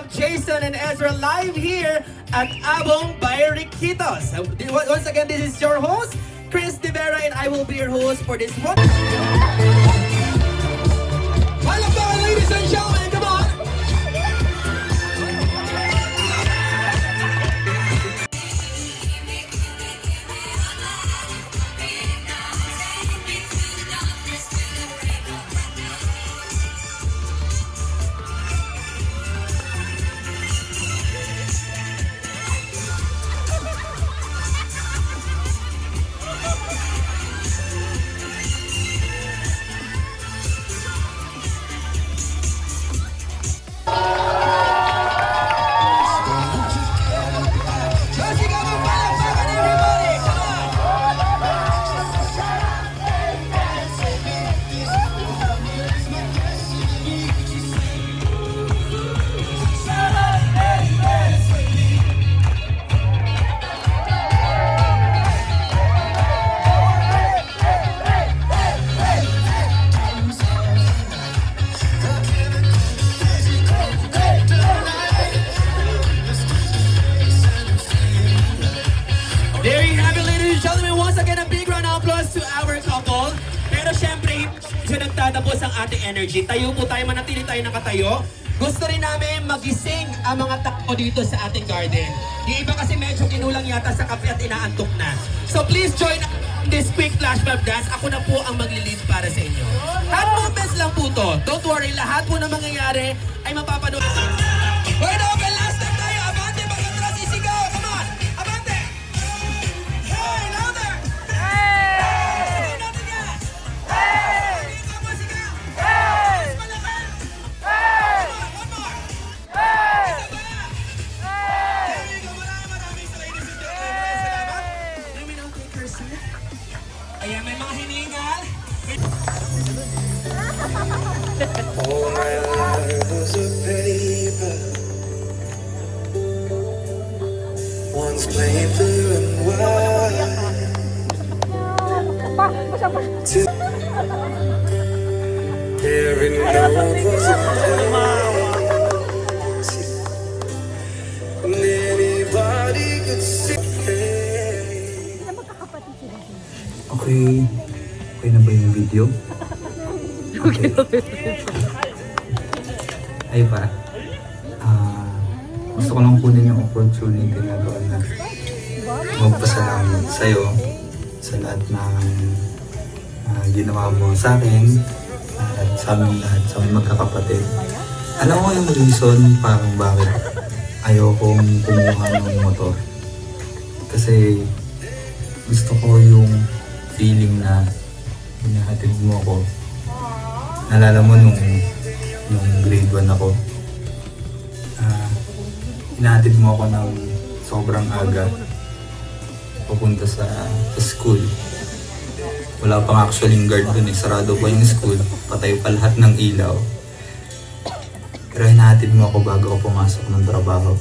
have Jason and Ezra live here at Abong by Riquitos. Once again, this is your host, Chris De Vera, and I will be your host for this one. Palakpakan, ladies and gentlemen, come on! There you have it, ladies and gentlemen. Once again, a big round of applause to our couple. Pero syempre, siya nagtatapos ang ating energy. Tayo po tayo, manatili tayo nakatayo. Gusto rin namin magising ang mga takbo dito sa ating garden. Yung iba kasi medyo kinulang yata sa kape at inaantok na. So please join this quick flash mob dance. Ako na po ang magli-lead para sa inyo. Hand movements lang po to. Don't worry, lahat po na mangyayari ay mapapanood. Word open, last time tayo. Abante, pag-atras, isigaw. Come on, abante. Hey, louder. Hey! Sigaw natin yan. Hey! Sigaw mo, sigaw. Hey! Mas malaki. Hey! One more. Hey! Isa pa. Hey! There you go. Maraming sa ladies and gentlemen. Salamat. Let me now take your seat. Ayan, may mga hiningal. All my life was a paper, once plain blue and white. Every note was a place, and anybody could see. Okay na ba yung video? Okay. Ay pa. Gusto ko lang kunin yung opportunity na doon na magpasalamat sa'yo sa lahat ng ginawa mo sa akin at sa aming lahat, sa aming magkakapatid. Alam mo yung reason parang bakit ayokong kumuha ng motor. Kasi gusto ko yung feeling na hinahatid mo ako. Naalala mo nung grade 1 ako, hinahatid mo ako ng sobrang aga papunta sa school. Wala pang actually guard dun eh, sarado pa yung school, patay pa lahat ng ilaw. Pero hinahatid mo ako bago ako pumasok ng trabaho.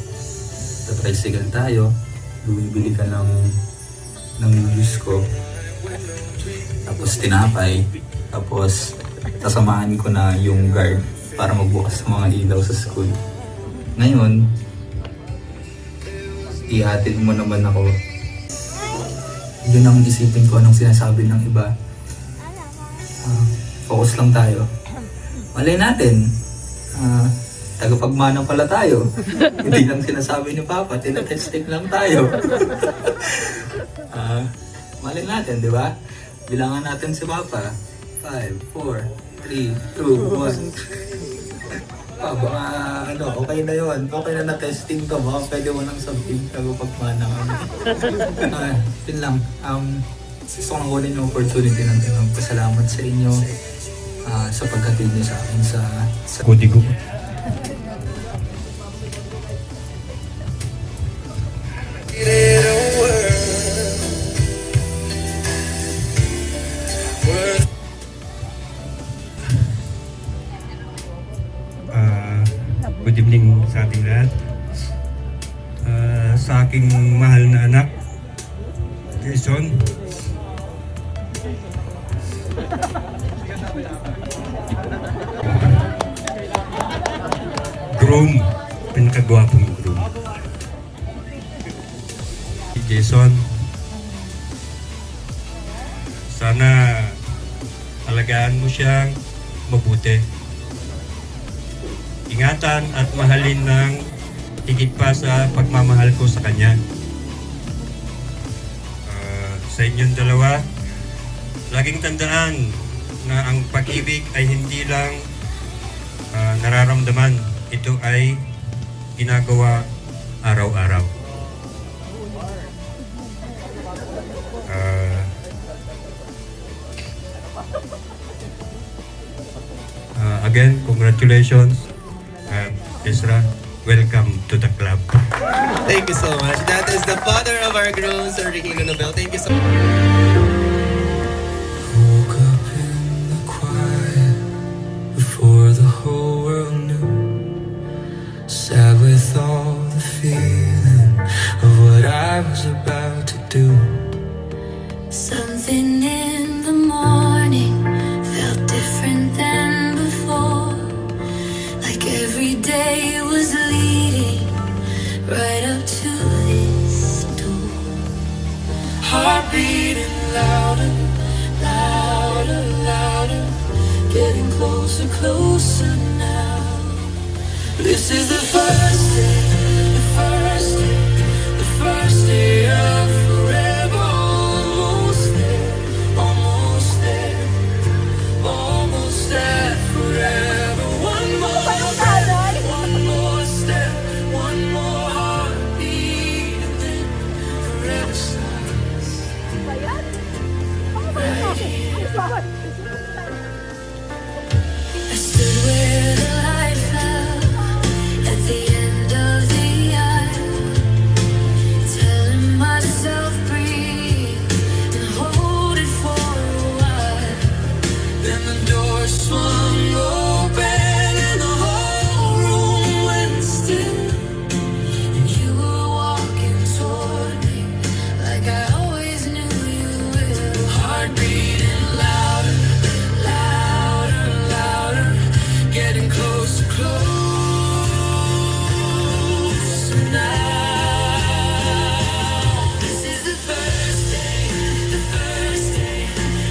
Tatricycle tayo, bumibili ka ng juice ko, tapos tinapay, tapos sasamahan ko na yung guard para magbukas ng mga ilaw sa school. Ngayon, ihatid mo naman ako. Yun ang isipin ko anong sinasabi ng iba. Focus lang tayo. Malay natin, tagapagmana pala tayo. Hindi lang sinasabi ni Papa, tinatesting lang tayo. Malay natin, di ba? Bilangan natin si Papa. 5, 4, 3, 2, 1. Baka okay na yun. Okay na na-testing to. Baka pwede mo nang sabihin tagapagmana kami. Yun lang. Gusto kong kunin yung opportunity natin. Pasalamat sa inyo sa paghatid niyo sa akin sa Kodigo. Good evening sa ating lahat. Sa aking mahal na anak, Jason. Groom, pinakagwapong groom. Si Jason, sana alagaan mo siyang mabuti. Ingatan at mahalin ng higit pa sa pagmamahal ko sa kanya. Sa inyong dalawa, laging tandaan na ang pag-ibig ay hindi lang nararamdaman. Ito ay ginagawa araw-araw. Again, congratulations. Ezra, welcome to the club. Thank you so much. That is the father of our groom, Sir Regino Nobel. Thank you so much. Woke up in the quiet before the whole world knew. Sad with all the feeling of what I was about to do. Something in the morning felt different than before. Like every day was leading right up to this door. Heart beating louder, louder, louder, getting closer, closer now. This is the first day, the first day, the first day of forever. Almost there, almost there, almost at forever. One more step, one more step, one more heartbeat, and then forever starts. I stood where the light fell at the end of the aisle, telling myself breathe and hold it for a while. Then the door swung open and the whole room went still. And you were walking toward me like I always knew you will. Heart beating louder, louder, louder, getting closer, closer now. This is the first day, the first day,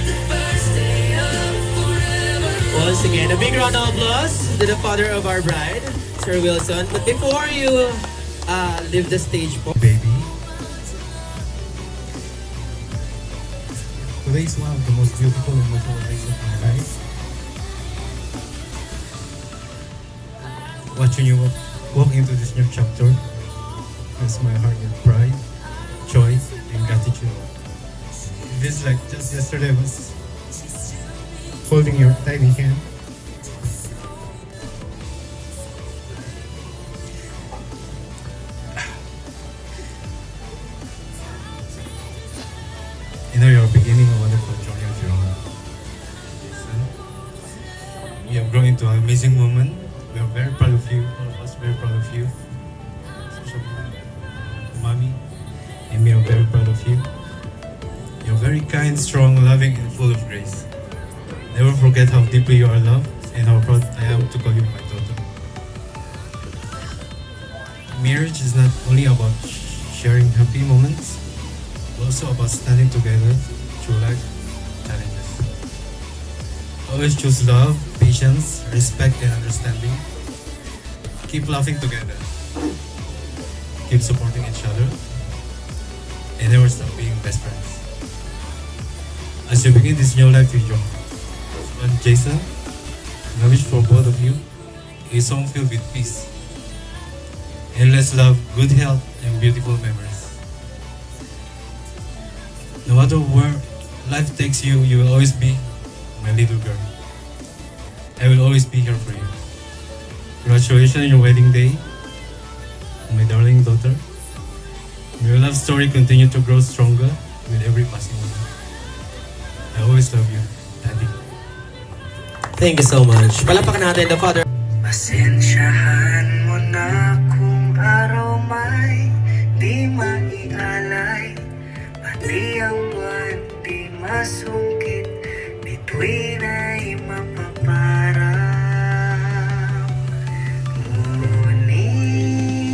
the first day of forever. Once again, a big round of applause to the father of our bride, Sir Wilson. But before you leave the stage po, Baby. Today is one of the most beautiful and emotional days of my life. Watching you walk into this new chapter fills my heart with pride, joy, and gratitude. It feels like just yesterday I was holding your tiny hand. You know, you're beginning a wonderful journey of your own. Jason, you have grown into an amazing woman. We are very proud of you. All of us very proud of you. Especially Mommy and me are very proud of you. You're very kind, strong, loving, and full of grace. Never forget how deeply you are loved and how proud I am to call you my daughter. Marriage is not only about sharing happy moments, but also about standing together through life challenges. Always choose love, patience, respect, and understanding. Keep laughing together. Keep supporting each other. And never stop being best friends. As you begin this new life with your husband Jason, I wish for both of you a song filled with peace, endless love, good health, and beautiful memories. No matter where life takes you, you will always be my little girl. I will always be here for you. Congratulations on your wedding day, my darling daughter. May your love story continue to grow stronger with every passing moment. I always love you, Daddy. thank you so much. Palapakan natin the father. Pasensyahan mo na kung araw may di maialay, pati ang buwan di masungkit, bituin ay mapaparang. Ngunit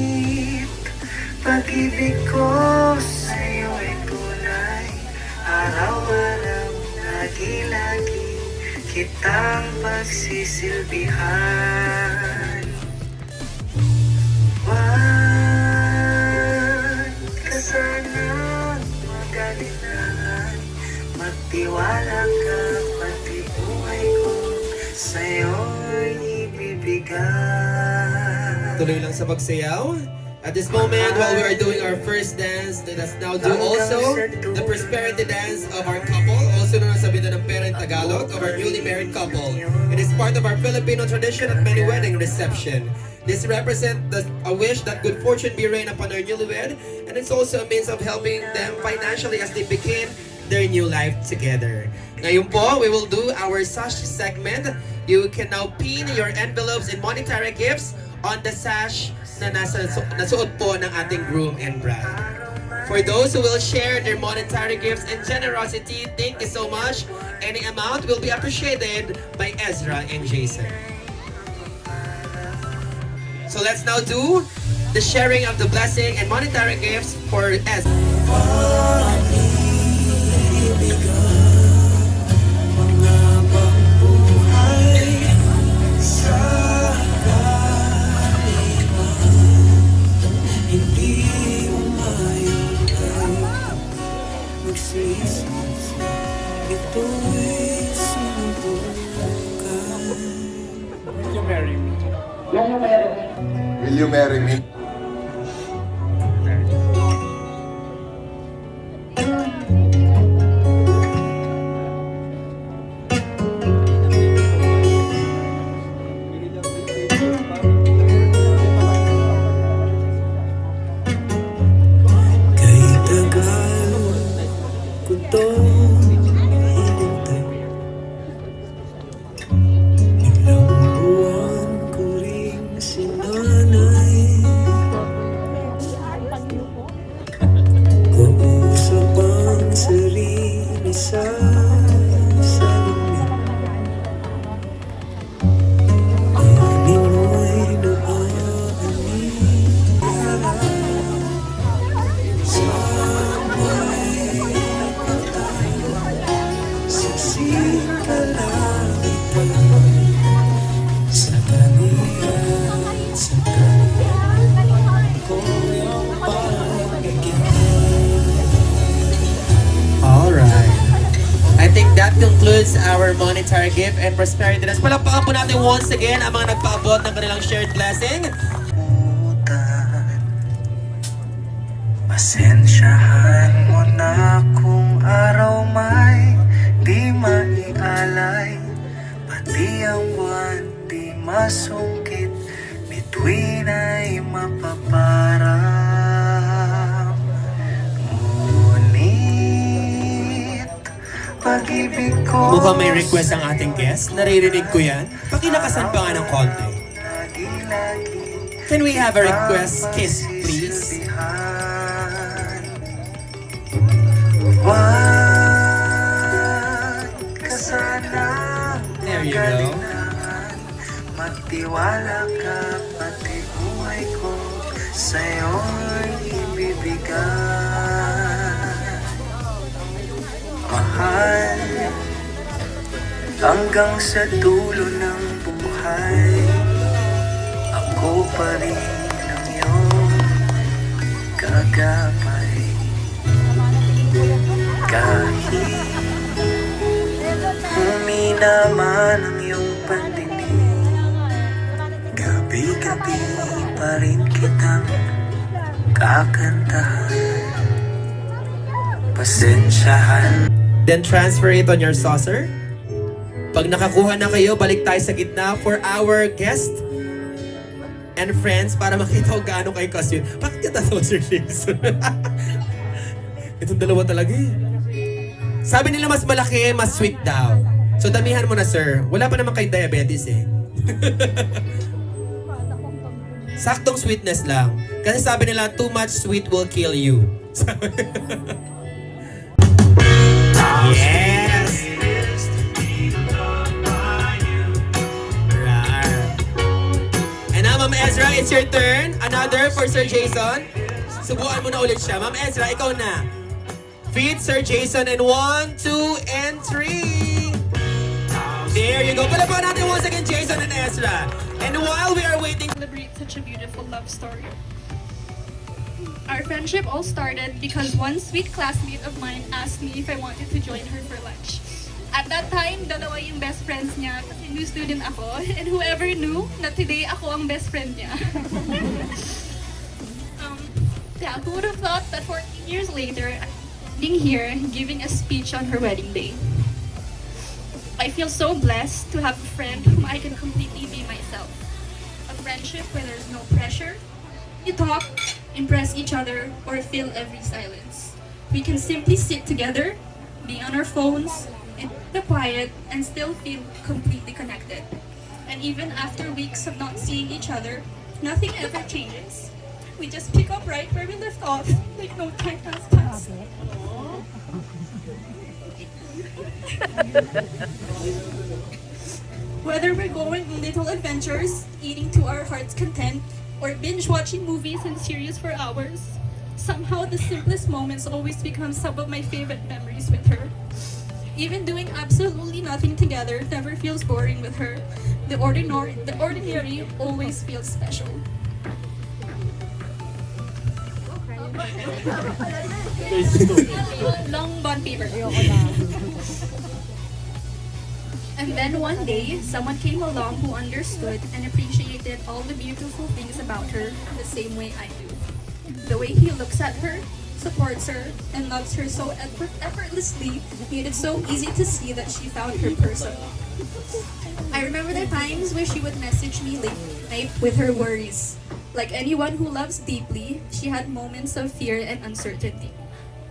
kitang pagsisilbihan. Huwag ka sanang magalingan, magtiwala ka, pati buhay ko sa'yo'y ibibigay. Tuloy lang sa pagsayaw. At this moment, while we are doing our first dance, let us now do also the prosperity dance of our couple, also known as Sabida ng Pera in Tagalog, of our newly married couple. It is part of our Filipino tradition at many wedding reception. This represents a wish that good fortune be rain upon our newlywed, and it's also a means of helping them financially as they begin their new life together. Ngayon po, we will do our sash segment. You can now pin your envelopes and monetary gifts on the sash na nasuot po ng ating groom and bride. For those who will share their monetary gifts and generosity, thank you so much. Any amount will be appreciated by Ezra and Jason. So let's now do the sharing of the blessing and monetary gifts for Ezra. Will you marry me? Kay tagal ko to hinintay, ilang buwan ko ring sinanay. Kausap ang sarili sa salamin, ani mo'y naaaninara. Alright. I think that concludes our monetary gift and prosperity dance. Palakpakan po natin once again ang mga nagpaabot ng kanilang shared blessing. Pasensyahan mo na kung araw may di maialay, pati ang buwan di masungkit, bituin ay mapaparang. Ngunit pag-ibig ko Mukhang may request ang ating guest. Naririnig ko yan. Pakinakasan pa nga ng konti. lagi-lagi Can we have a request kiss, please? Huwag ka sanang There you go. magalingan, magtiwala ka, pati buhay ko sa'yo'y ibibigay. Mahal, hanggang sa dulo ng buhay, ako pa rin ang iyong kagabay. Kahit humina man ang iyong pandinig, gabi-gabi pa rin kitang kakantahan. Pasensyahan. Then transfer it on your saucer. Pag nakakuha na kayo, balik tayo sa gitna for our guest and friends para makita kung gaano kayo kasi. Bakit kita saucer Jason? Itong dalawa talaga eh. Sabi nila mas malaki, mas sweet daw. So damihan mo na sir. Wala pa naman kay diabetes eh. Saktong sweetness lang. Kasi sabi nila, too much sweet will kill you. Yes! Right. And now, Ma'am Ezra, it's your turn. Another for Sir Jason. Subukan mo na ulit siya. Ma'am Ezra, ikaw na. Feed Sir Jason in 1, 2, and 3. There you go. Palapakan natin once again, Jason and Ezra. And while we are waiting, Celebrate such a beautiful love story. Our friendship all started because one sweet classmate of mine asked me if I wanted to join her for lunch. At that time, dalawa yung best friends niya kasi new student ako, and whoever knew na today ako ang best friend niya. Yeah, who would have thought that 14 years later, being here, giving a speech on her wedding day. I feel so blessed to have a friend whom I can completely be myself. A friendship where there's no pressure. You talk, impress each other, or fill every silence. We can simply sit together, be on our phones, in the quiet, and still feel completely connected. And even after weeks of not seeing each other, nothing ever changes. We just pick up right where we left off, like no time has passed. Whether we're going on little adventures, eating to our heart's content, or binge watching movies and series for hours, somehow the simplest moments always become some of my favorite memories with her. Even doing absolutely nothing together never feels boring with her. The ordinary always feels special. Long bond paper. And then one day, someone came along who understood and appreciated all the beautiful things about her the same way I do. The way he looks at her, supports her, and loves her so effortlessly made it so easy to see that she found her person. I remember the times where she would message me late at night with her worries. Like anyone who loves deeply, she had moments of fear and uncertainty.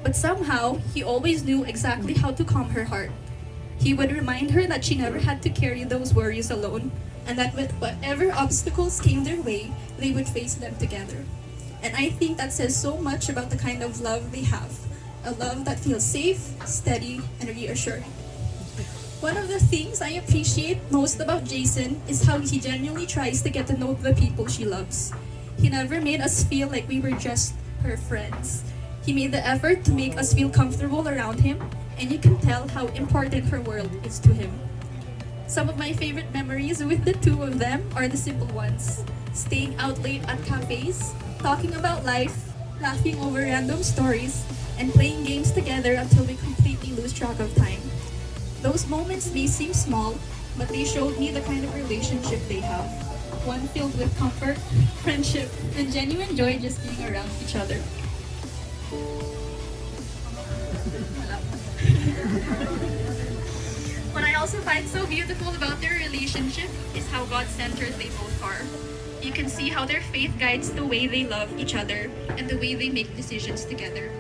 But somehow, he always knew exactly how to calm her heart. He would remind her that she never had to carry those worries alone, and that with whatever obstacles came their way, they would face them together. And I think that says so much about the kind of love they have. A love that feels safe, steady, and reassuring. One of the things I appreciate most about Jason is how he genuinely tries to get to know the people she loves. He never made us feel like we were just her friends. He made the effort to make us feel comfortable around him, and you can tell how important her world is to him. Some of my favorite memories with the two of them are the simple ones. Staying out late at cafes, talking about life, laughing over random stories, and playing games together until we completely lose track of time. Those moments may seem small, but they showed me the kind of relationship they have. One filled with comfort, friendship, and genuine joy just being around each other. What I also find so beautiful about their relationship is how God-centered they both are. You can see how their faith guides the way they love each other and the way they make decisions together.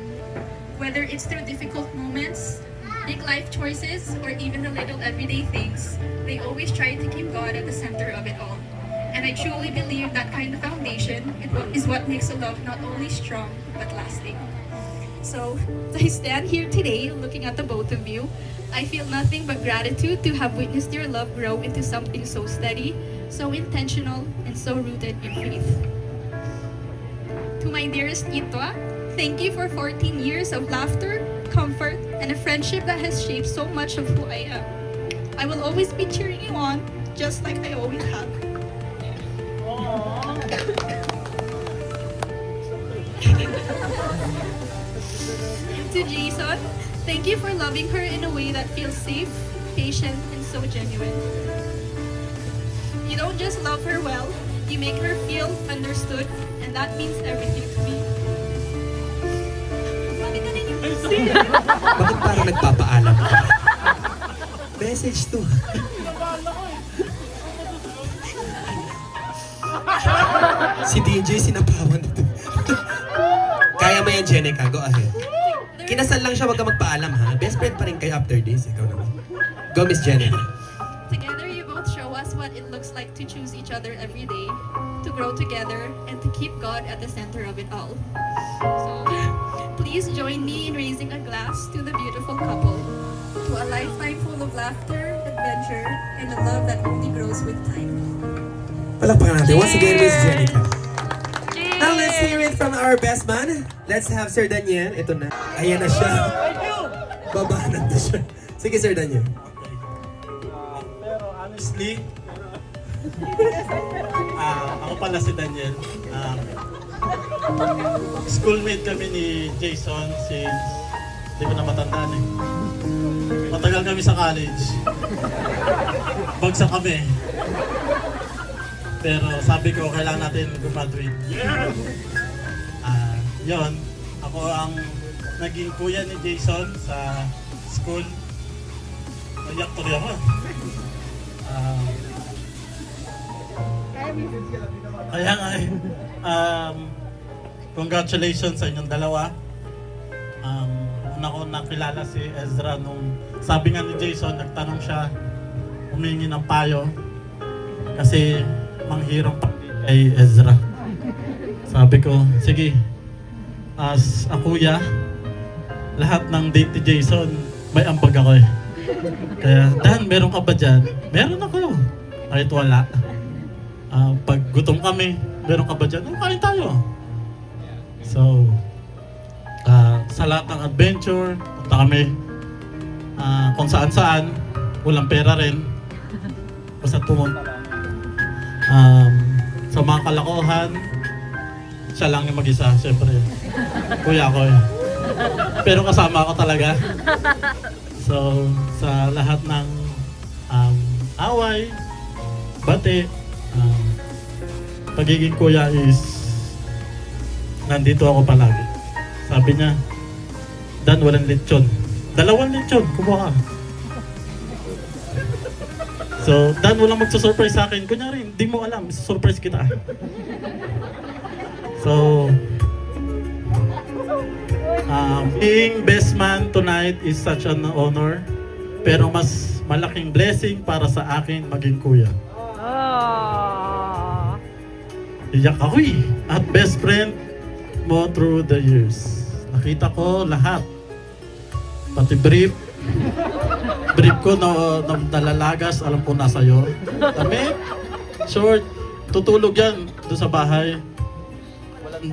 Whether it's through difficult moments, big life choices, or even the little everyday things, they always try to keep God at the center of it all. And I truly believe that kind of foundation is what makes a love not only strong, but lasting. So, as I stand here today looking at the both of you, I feel nothing but gratitude to have witnessed your love grow into something so steady, so intentional, and so rooted in faith. To my dearest Itwa, thank you for 14 years of laughter, comfort, and a friendship that has shaped so much of who I am. I will always be cheering you on, just like I always have. To Jason, thank you for loving her in a way that feels safe, patient, and so genuine. You don't just love her well, you make her feel understood, and that means everything to me. bakit parang nagpapaalam ka? Message to. Si DJ sinapawan dito. Kaya mo yan, Jenica. Go ahead. Kinasal lang siya, wag ka magpaalam ha. Best friend pa rin kayo after this. Ikaw naman. Go, Miss Jenica. Together, you both show us what it looks like to choose each other every day, to grow together, and to keep God at the center of it all. So, please join me in raising a glass to the beautiful couple, to a lifetime full of laughter, adventure, and a love that only grows with time. Palakpakan natin. Once again, Miss Jenica. Now, let's hear it from our best man. Let's have Sir Daniel. Ito na. Ayan na siya. Babanat na siya. Sige, Sir Daniel. Whitney. Ako pala si Daniel. Schoolmate kami ni Jason since hindi ko na matandaan eh. Matagal kami sa college. Bagsak kami. Pero sabi ko, kailangan natin graduate. Yon, ako ang naging kuya ni Jason sa school. Nayak tuloy ako. Kaya nga congratulations sa inyong dalawa. Una ko nakilala si Ezra nung sabi nga ni Jason, nagtanong siya, humingi ng payo kasi manghirap pa kay Ezra. Sabi ko, sige, as a kuya, lahat ng date ni Jason, may ambag ako eh. Kaya, Dan, meron ka ba dyan? Meron ako. Kahit wala. Pag gutom kami, meron ka ba dyan? Kain tayo. So, sa lahat ng adventure, punta kami kung saan-saan, walang pera rin. Basta pumunta lang. Sa mga kalokohan, siya lang yung mag-isa, siyempre. Kuya ko eh. Pero kasama ako talaga. So, sa lahat ng away, bati, pagiging kuya is nandito ako palagi. Sabi niya, Dan, walang lechon. 2 lechon, kumuha ka. So, Dan, walang magsusurprise sa akin. Kunyari, hindi mo alam, surprise kita. So, being best man tonight is such an honor. Pero mas malaking blessing para sa akin maging kuya. Iyak ako eh. At best friend mo through the years. Nakita ko lahat. Pati brief ko na nalalagas, alam ko nasa iyo. Damit, short, tutulog yan doon sa bahay.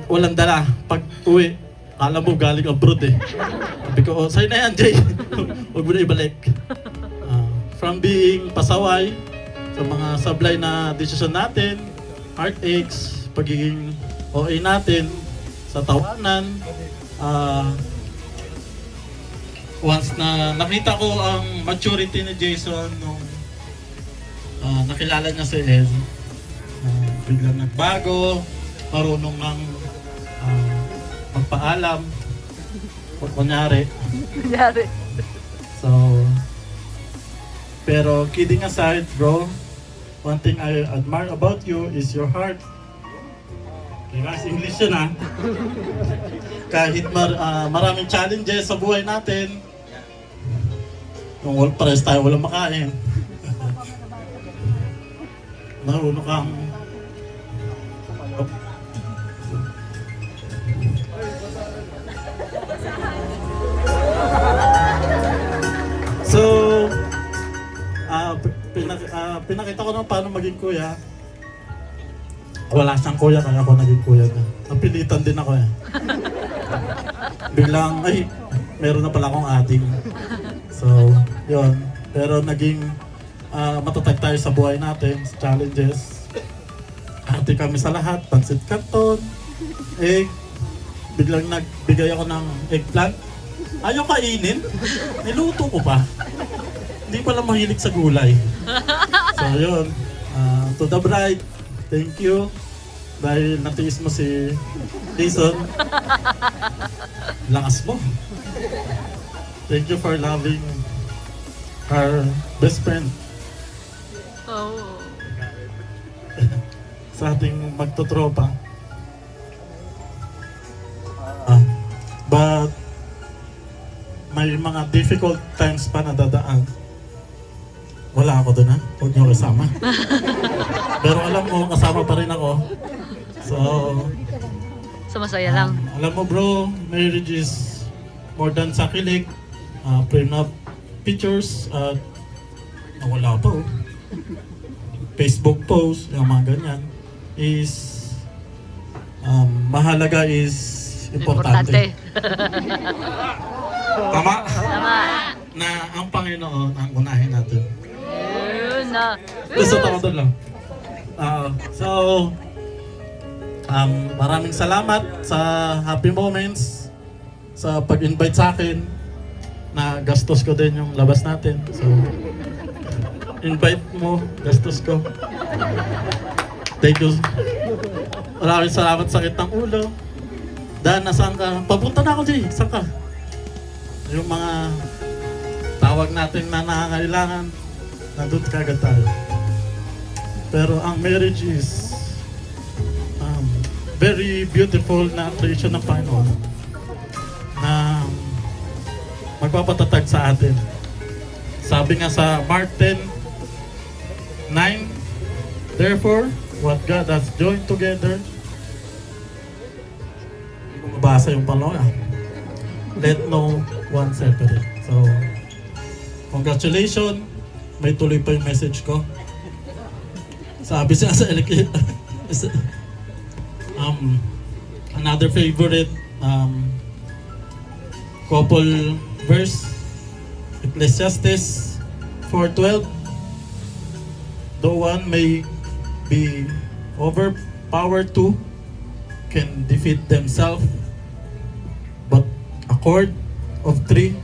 Walang dala. Pag uwi, alam mo galing abroad eh. Sabi ko, oh, sa'yo na yan, Jay. Huwag mo na ibalik. From being pasaway sa mga sablay na desisyon natin, heartaches, pagiging OA natin, sa tawanan, once na nakita ko ang maturity ni Jason nung nakilala niya si Ed, biglang nagbago, marunong ng magpaalam, kunyari. So, pero kidding aside, bro, one thing I admire about you is your heart. Okay, guys, English yun ha. Kahit maraming challenges sa buhay natin, nung pares tayo walang makain, marunong kang so, pinakita ko naman paano maging kuya. Wala siyang kuya, kaya ako naging kuya niya. Napilitan din ako eh. Biglang, ay, meron na pala akong ating. So, yun. Pero naging matatag tayo sa buhay natin, sa challenges. Hati kami sa lahat, pansit canton, egg. Biglang nagbigay ako ng eggplant. Ayaw kainin, niluto ko pa. Hindi pala mahilig sa gulay. So yun, to the bride, thank you. Dahil natiis mo si Jason. Lakas mo. Thank you for loving our best friend. Oh. Sa ating magtotropa. But may mga difficult times pa na dadaan. Wala ako doon ha, huwag niyo kasama. Pero alam mo, kasama pa rin ako. So masaya lang. Alam mo bro, marriage is more than sakilig. Prenup pictures at nawala pa oh. Facebook post, yung mga ganyan is mahalaga is importante. Tama? Tama. Na ang Panginoon ang unahin natin. Yun. na. Gusto ko doon lang. So, maraming salamat sa Happy Moments, sa pag-invite sa akin, na gastos ko din yung labas natin. So, invite mo, gastos ko. Thank you. Maraming salamat, sakit ng ulo. Dan, nasaan ka? Papunta na ako, Jay. Saan ka? Yung mga tawag natin na nangangailangan, nandun kagad tayo. Pero ang marriage is very beautiful na creation ng Panginoon na magpapatatag sa atin. Sabi nga sa Mark 10:9, therefore, what God has joined together, hindi ko mabasa yung pangalawa, let no one separate. So, congratulations, may tuloy pa yung message ko. Sabi siya sa another favorite couple verse, Ecclesiastes 4:12. Though one may be overpowered, two can defeat themselves, but a cord of three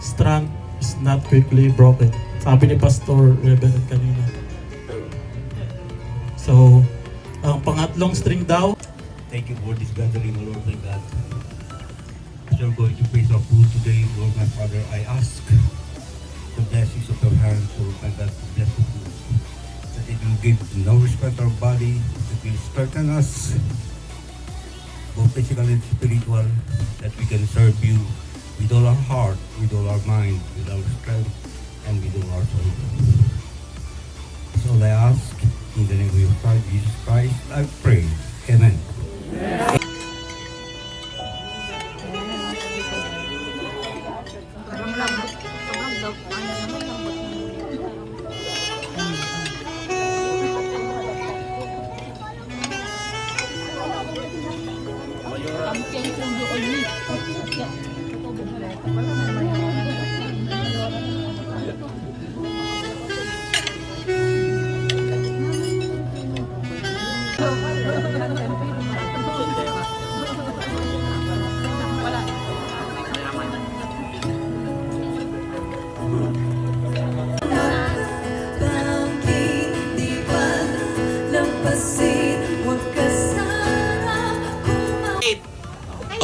strand is not quickly broken. Sabi ni Pastor Reverend kanina. So, ang pangatlong string daw, thank you for this gathering, O Lord my God. As you're going to praise our food today, Lord my Father, I ask the blessings of your hand, Lord my God, to bless the food. That it will give nourishment to our body, it will strengthen us, both physical and spiritual, that we can serve you with all our heart, with all our mind, with our strength, and with all our soul. That's all I ask. In the name of your Son, Jesus Christ, I pray. Amen.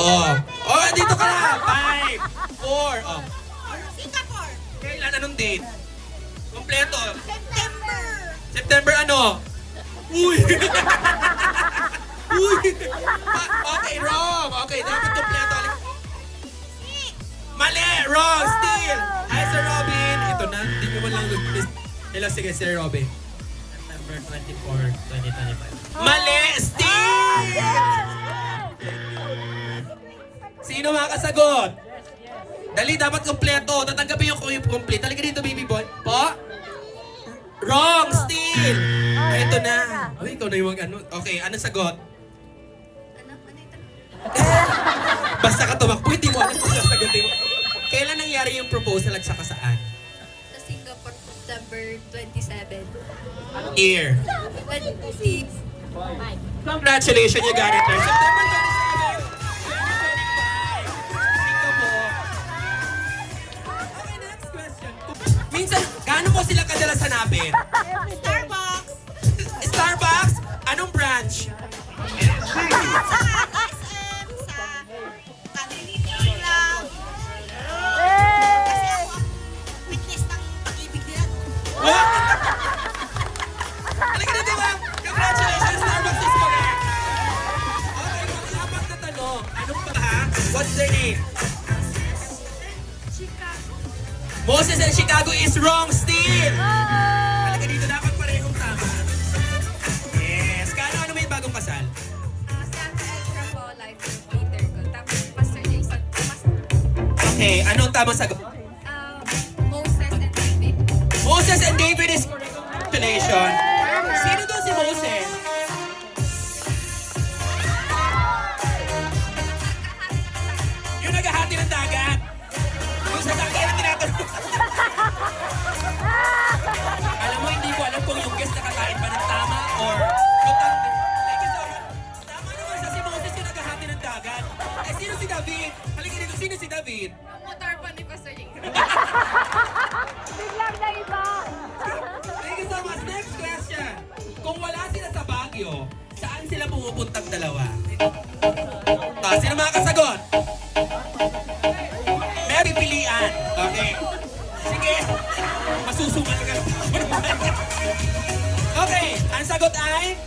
Oh, dito ka na! 5, 4, oh. Singapore, Kailan? Anong date? Kompleto. September. September ano? Uy! Uy! Okay, wrong! Okay, dapat kompleto. Mali! Wrong! Still! Hi, Sir Robin! Ito na, hindi nyo man lang list. Hello, sige, Sir Robin. September 24, 2025. Mali! Still! Sino makakasagot? Dali, dapat kompleto. Tatanggapin yung complete. Halika dito, baby boy. Po? Wrong! Still! Ito na. Oh, ikaw na yung ano. Okay, anong sagot? Basta ka tumakbo, hindi mo alam kung sasagutin mo. Kailan nangyari yung proposal at saka saan? Sa Singapore, September 27. Year. 20. Congratulations, you got it. September 27. Minsan, gaano mo sila kadalas hanapin? Starbucks. Starbucks? Anong branch? Sa SM. Sa Kaniliti lang. Kasi ako ang witness ng pag-ibig nila. What? Halika dito, ma'am. Congratulations, Starbucks is correct. Okay, pang-apat na tanong. Anong pa ha? What's their name? Moses and Chicago is wrong still! Halika dito, dapat parehong tama. Yes! Ano may bagong kasal? Santa Extra po, life with Peter ko. Tapos Pastor Jason. Okay, anong tamang sagot? Moses and David. Moses and David is correct. Congratulations! Sino doon si Moses? Yung naghahati ng dagat. Yung sa dagat yung tinatanong. Alam mo, hindi ko kayo, saan sila pumupuntang dalawa? Sino makakasagot? May pipilian. Okay. Sige. Masusugal ka. Okay, ang sagot ay?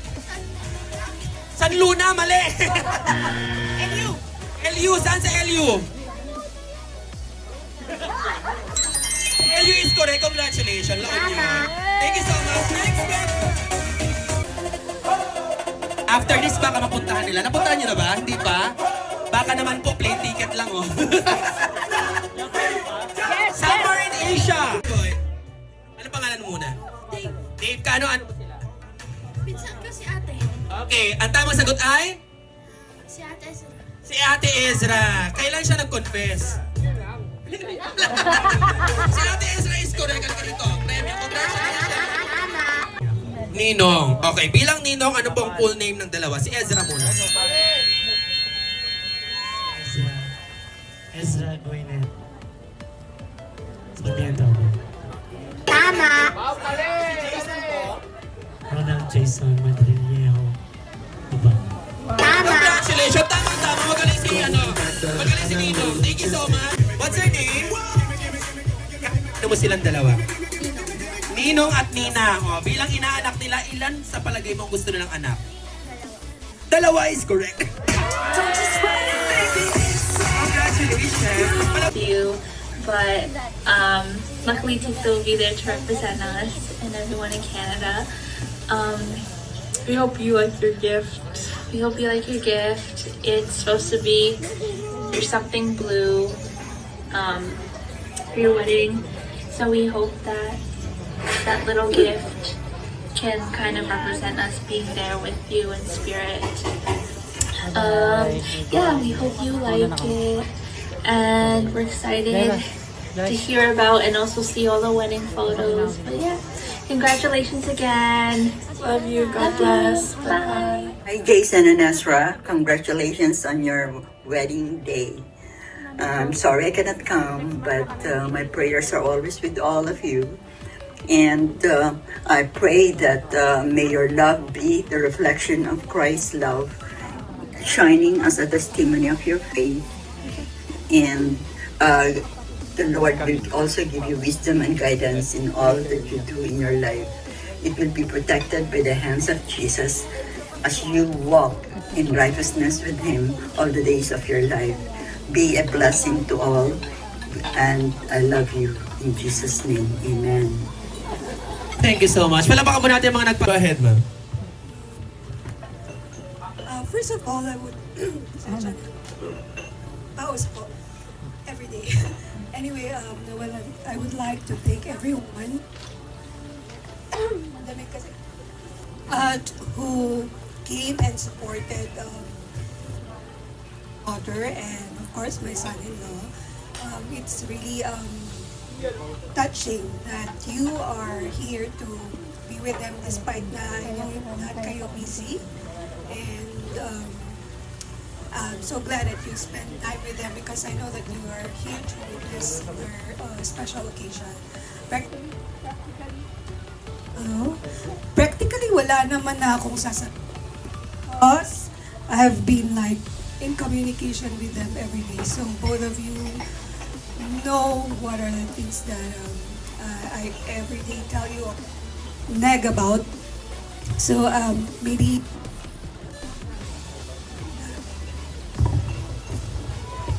San Luna, mali. LU. LU, saan sa LU? LU is correct. Congratulations. Laon nyo. Thank you so much. Next. After this, baka mapuntahan nila. Napuntahan nyo na ba? Hindi pa? Baka naman po, plane ticket lang, oh. Summer in Asia. Ano pangalan mo muna? Dave, Dave, ano ba sila? pinsan ko si ate. Okay, ang tamang sagot ay? Si ate Ezra. Si Ate Ezra. Kailan siya nag-confess? Si Ate Ezra is correct. Ano ka dito? Premium. Congratulations. Ninong. Okay, bilang Ninong, ano pong full name ng dalawa? Si Ezra muna. Ezra Goynet. Sabihan daw ko. Ronald Jason Madrillo. Diba? Congratulations. Tama. Magaling si Magaling si Ninong. Thank you so much. What's her name? Ano mo silang dalawa? Ninong at Nina. O, bilang inaanak nila, ilan sa palagay mo gusto nilang anak? Dalawa is correct. Congratulations. You, but luckily Tito will be there to represent us and everyone in Canada. We hope you like your gift. We hope you like your gift. It's supposed to be your something blue for your wedding. So we hope that that little gift can kind of represent us being there with you in spirit. Yeah, we hope you like it, and we're excited to hear about and also see all the wedding photos. But yeah, congratulations again. Love you. God bless. Bye. Hi, Jason and Ezra. Congratulations on your wedding day. I'm sorry I cannot come, but my prayers are always with all of you. And I pray that may your love be the reflection of Christ's love, shining as a testimony of your faith. And the Lord will also give you wisdom and guidance in all that you do in your life. It will be protected by the hands of Jesus as you walk in righteousness with Him all the days of your life. Be a blessing to all, and I love you in Jesus' name. Amen. Thank you so much. Palapakan po natin mga Go ahead, ma'am. First of all, I would pause po every day. Anyway, I would like to thank everyone who came and supported daughter and of course my son-in-law. It's really touching that you are here to be with them despite na not kayo busy. And I'm so glad that you spend time with them because I know that you are here to witness their special occasion. Practically wala naman na akong sasabihin because I have been like in communication with them every day. So both of you know what are the things that I every day tell you nag about. So maybe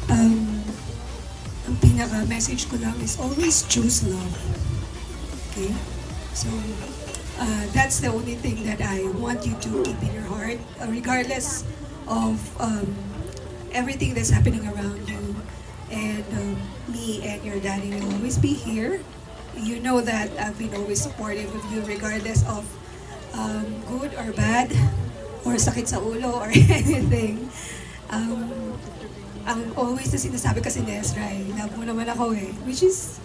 ang pinaka-message ko lang is always choose love. Okay? So, that's the only thing that I want you to keep in your heart, regardless of everything that's happening around you. And me and your daddy will always be here. You know that I've been always supportive of you regardless of good or bad, or sakit sa ulo or anything. Ang always na sinasabi kasi ni Ezra, love mo naman ako which is,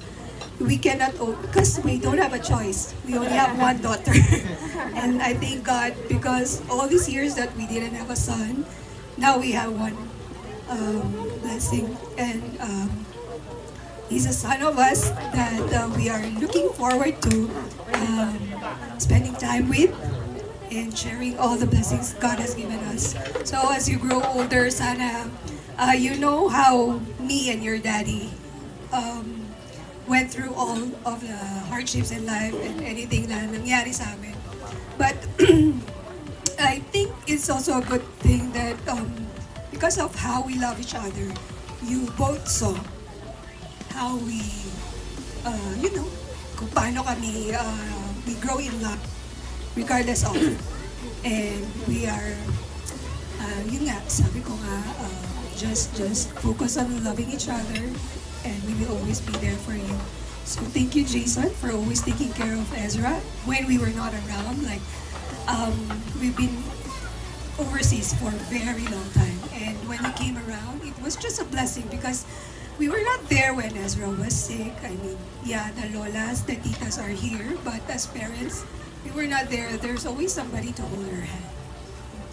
we cannot, because we don't have a choice. We only have one daughter. And I thank God because all these years that we didn't have a son, now we have one blessing. And he's a son of us that we are looking forward to spending time with. and sharing all the blessings God has given us. So as you grow older, sana you know how me and your daddy went through all of the hardships in life and anything na nangyari sa amin. But I think it's also a good thing that because of how we love each other, you both saw how we, kung paano kami, we grow in love regardless of. And we are, yun nga, sabi ko nga, just focus on loving each other and we will always be there for you. So thank you, Jason, for always taking care of Ezra when we were not around. Like, we've been overseas for a very long time. And when you came around, it was just a blessing because we were not there when Ezra was sick. I mean, yeah, the lolas, the titas are here, but as parents, we were not there. There's always somebody to hold our hand.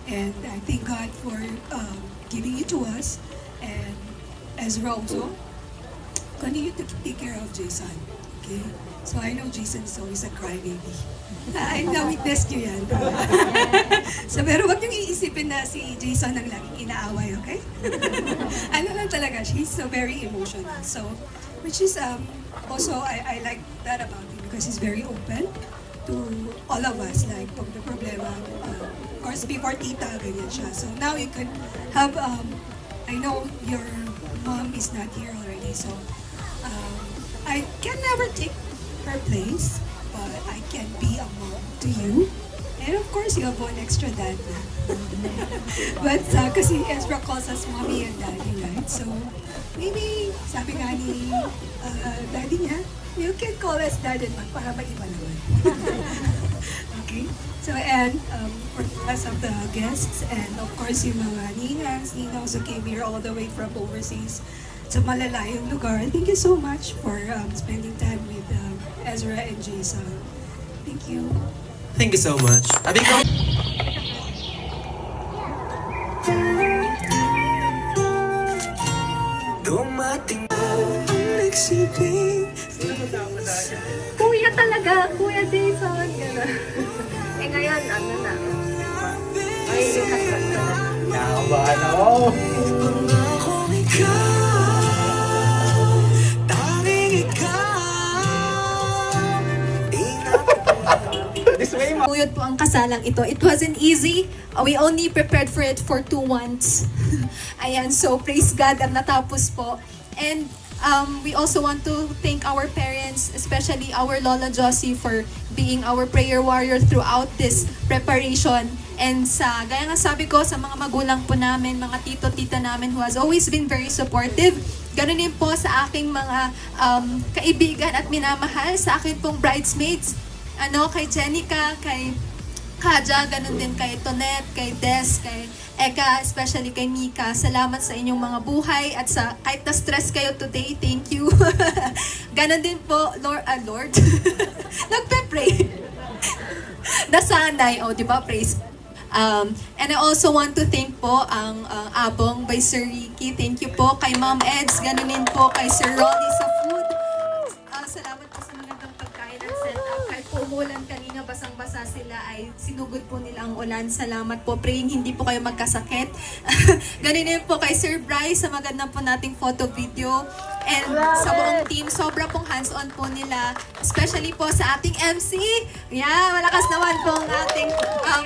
And I thank God for giving you to us. And Ezra also, continue to take care of Jason. Okay? So I know Jason is always a crybaby. I na-witness nyo yan. So pero wag niyong iisipin na si Jason ang laging inaaway, okay? Ano lang talaga, he's so very emotional. So, which is also, I like that about him because he's very open to all of us. Like, pag the problema, of course, before tita, ganyan siya. So now you can have, I know your mom is not here already, so I can never take her place, but I can be a mom to you. And of course, you have one extra dad na. But kasi Ezra calls us mommy and daddy, right? So maybe, sabi nga ni daddy niya, you can call us dad and mom para maiba naman. Okay? So, and for the rest of the guests, and of course, yung mga ninangs, ninongs who came here all the way from overseas sa malalayong lugar. Thank you so much for spending time with Ezra and Jason. Thank you. Thank you so much. Dumating nagsibing Kuya talaga, Kuya Jason. Gano'n. Eh ngayon, ano na? Ay, likas na. Nakabahan ako. pangakong ikaw, tanging ikaw. Tuyod po ang kasalang ito. It wasn't easy. We only prepared for it for 2 months. Ayan, so praise God at natapos po. And we also want to thank our parents, especially our Lola Josie, for being our prayer warrior throughout this preparation. And gaya nga sabi ko, sa mga magulang po namin, mga tito-tita namin who has always been very supportive. Ganun din po sa aking mga kaibigan at minamahal, sa akin pong bridesmaids, kay Jenica, kay Kaja, ganun din kay Tonet, kay Des, kay Eka, especially kay Mika. Salamat sa inyong mga buhay at sa kahit na-stress kayo today, thank you. Ganun din po, Lord. Nagpe-pray. Nasanay, di ba? Praise. And I also want to thank po ang abong by Sir Ricky. Thank you po kay Ma'am Eds. Ganun din po kay Sir Ronnie sa food. Salamat po sa magandang pagkain at set up. Kahit po umulan kanina, basang-basa sila, ay sinugod po nila ang ulan. Salamat po. Praying hindi po kayo magkasakit. Ganun din po kay Sir Bryce sa magandang po nating photo video. And sa buong team, sobra pong hands-on po nila. Especially po sa ating MC. Yeah, malakas naman po ang ating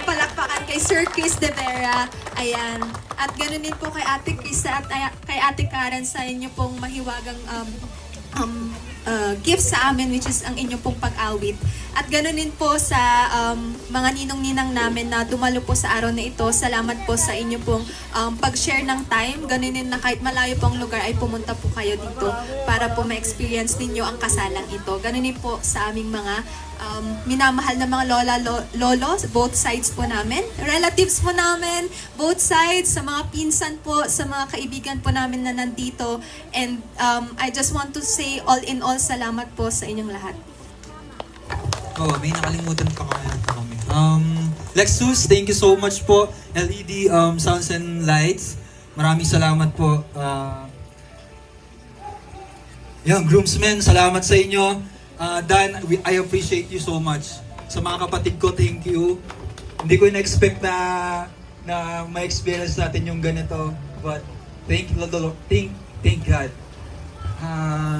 palakpakan kay Sir Chris De Vera. Ayan. At ganun din po kay Ate Krista at kay Ate Karen sa inyo pong mahiwagang gift sa amin, which is ang inyong pong pag-awit. At ganoon din po sa mga ninong-ninang namin na dumalo po sa araw na ito. Salamat po sa inyo pong pag-share ng time. Ganoon din na kahit malayo pong lugar ay pumunta po kayo dito para po ma-experience ninyo ang kasalang ito. Ganoon din po sa aming mga minamahal na mga lolo, both sides po namin, relatives po namin, both sides, sa mga pinsan po, sa mga kaibigan po namin na nandito. And I just want to say all in all, salamat po sa inyong lahat. May nakalimutan pa kami. Lexus, thank you so much po. LED Sounds and Lights, maraming salamat po. Groomsmen, salamat sa inyo. Dan, I appreciate you so much. Sa mga kapatid ko, thank you. Hindi ko na-expect na ma-experience natin yung ganito. But thank God.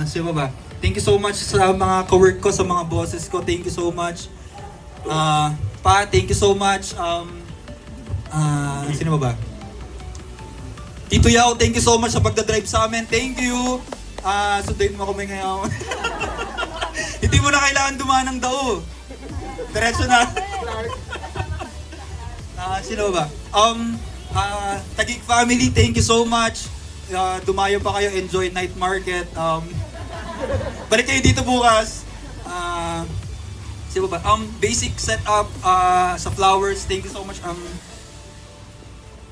Sino ba? Thank you so much sa mga ka-work ko, sa mga bosses ko. Thank you so much. Pa, thank you so much. Sino ba? Tito Yao, thank you so much sa pagdadrive sa amin. Thank you. Sunduin mo kami ngayon. Hindi mo na kailangan dumaan ng dao. Diretso na. Sino ba? Taguig family, thank you so much. Dumayo pa kayo, enjoy night market. Balik kayo dito bukas. Sino ba? Basic setup sa flowers, thank you so much.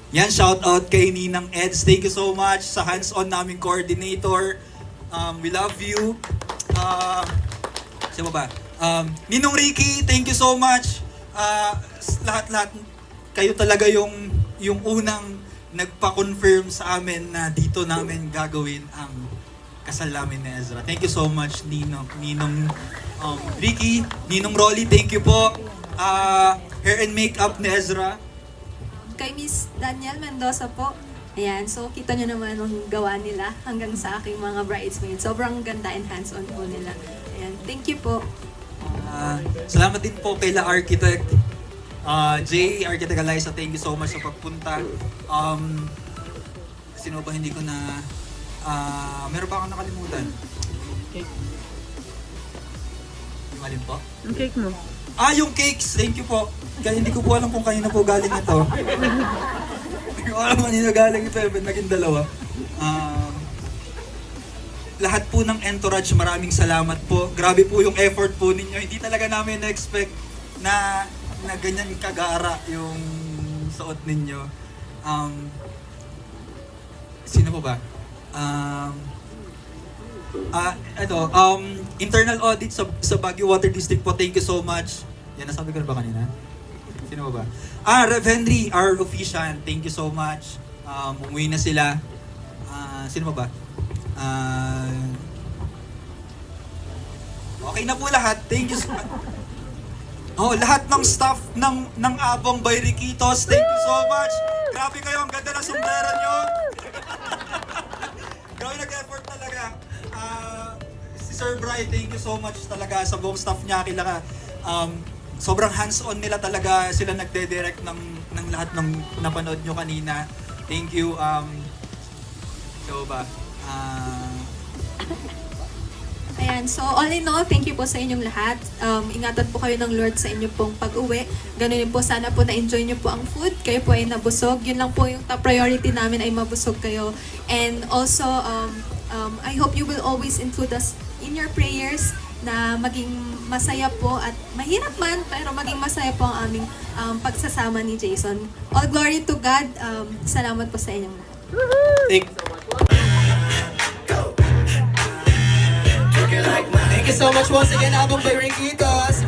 Yan, shout out kay Ninang Eds. Thank you so much sa hands-on naming coordinator. We love you. Sino ba? Ninong Ricky, thank you so much. Lahat-lahat kayo talaga yung unang nagpa-confirm sa amin na dito namin gagawin ang kasal namin ni Ezra. Thank you so much, Ninong Ricky, Ninong Rolly, thank you po. Hair and makeup ni Ezra. Kay Miss Daniel Mendoza po. Ayan, so kita nyo naman ang gawa nila hanggang sa aking mga bridesmaids. Sobrang ganda and hands-on po nila. Ayan, thank you po. Salamat din po kay La Architect. Jay, Architect Eliza, thank you so much sa pagpunta. Sino ba hindi ko na... meron pa akong nakalimutan. Cake. Yung alin po? Yung cake mo. Yung cakes! Thank you po. Kaya hindi ko po alam kung kanina po galing ito. Hindi ko alam kanina galing ito. Ba't naging dalawa? Lahat po ng entourage, maraming salamat po. Grabe po yung effort po ninyo. Hindi talaga namin na-expect na ganyan kagara yung suot ninyo. Sino po ba? Internal audit sa Baguio Water District po, thank you so much. Yan, nasabi ko na ba kanina? Sino ba? Rev Henry, our officiant, thank you so much. Umuwi na sila. Sino ba? Okay na po lahat. Thank you so much. Lahat ng staff ng Abong by Riquitos, thank you so much. Grabe kayo, ang ganda ng sombrero nyo. Grabe nag-effort talaga. Si Sir Bry, thank you so much talaga sa buong staff niya. Sobrang hands-on nila talaga. Sila nagde-direct ng lahat ng napanood nyo kanina. Thank you. So ba? Ayan, so all in all, thank you po sa inyong lahat. Ingatan po kayo ng Lord sa inyo pong pag-uwi. Ganun din po, sana po na-enjoy nyo po ang food. Kayo po ay nabusog. Yun lang po yung top priority namin ay mabusog kayo. And also, I hope you will always include us in your prayers na maging masaya po at mahirap man, pero maging masaya po ang aming pagsasama ni Jason. All glory to God. Salamat po sa inyong lahat. Thank you so much once again, Abong by Riquitos.